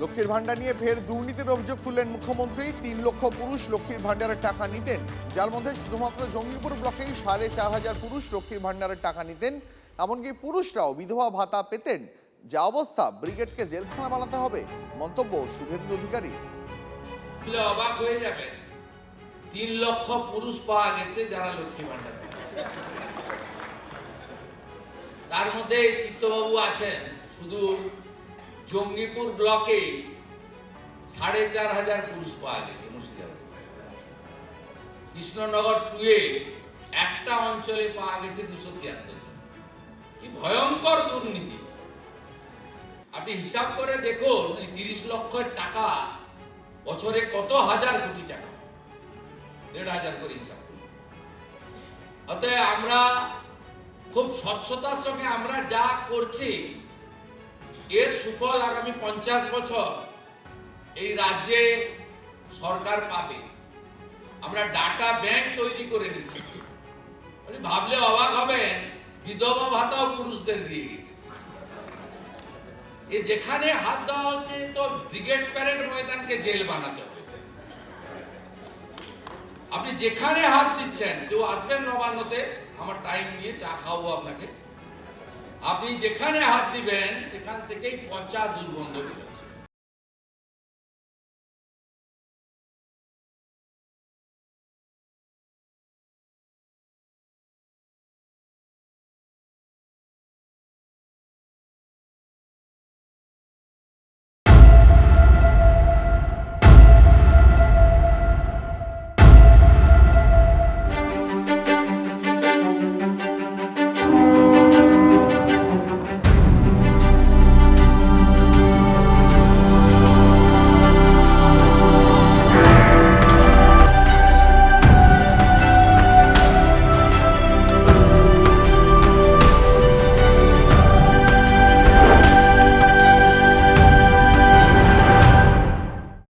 লক্ষ্মীর ভান্ডার নিয়ে ফের দুর্নীতির অভিযোগ তুললেন মুখ্যমন্ত্রী। 3 লক্ষ পুরুষ লক্ষ্মীর ভান্ডারের টাকা নিতেন, যার মধ্যে শুধুমাত্র জঙ্গিপুর ব্লকেই 4,500 পুরুষ লক্ষ্মীর ভান্ডারের টাকা নিতেন। এমনকি পুরুষরাও বিধবা ভাতা পেতেন। যা অবস্থা, ব্রিগেডকে জেলখানা বানাতে হবে, মন্তব্য শুভেন্দু অধিকারী। অবাক হয়ে যাবেন, 3 লক্ষ পুরুষ পাওয়া গেছে যারা লক্ষ্মী ভান্ডার, তার মধ্যে চিত্তবাবু আছেন। শুধু জঙ্গিপুর ব্লকে 4,500 পুরুষ পাওয়া গেছে। মুর্শিদাবাদ, কৃষ্ণনগর 2-এ একটা অঞ্চলে পাওয়া গেছে 273 জন। কি ভয়ঙ্কর দুর্নীতি! আপনি হিসাব করে দেখুন, এই 30 লক্ষের টাকা বছরে কত হাজার কোটি টাকা, 1,500 করে হিসাব করুন। অতএব আমরা খুব স্বচ্ছতার সঙ্গে আমরা যা করছি, এর সুফল আগামী 50 বছর এই রাজ্যে সরকার পাবে। আমরা ডাটা ব্যাংক তৈরি করে নিচ্ছি। ভাবলে অবাক হবেন, বিধবা ভাতাও পুরুষদের দিয়ে গেছে। যেখানে হাত দেওয়া হচ্ছে, তো ব্রিগেড প্যারেড ময়দানকে জেল বানাতে হবে। আপনি যেখানে হাত দিচ্ছেন, কেউ আসবেন নবান্নতে, আমার টাইম নিয়ে চা খাওয়াবো আপনাকে, আপনি যেখানে হাত দিবেন সেখান থেকেই পচা দুর্গন্ধ বেরোচ্ছে।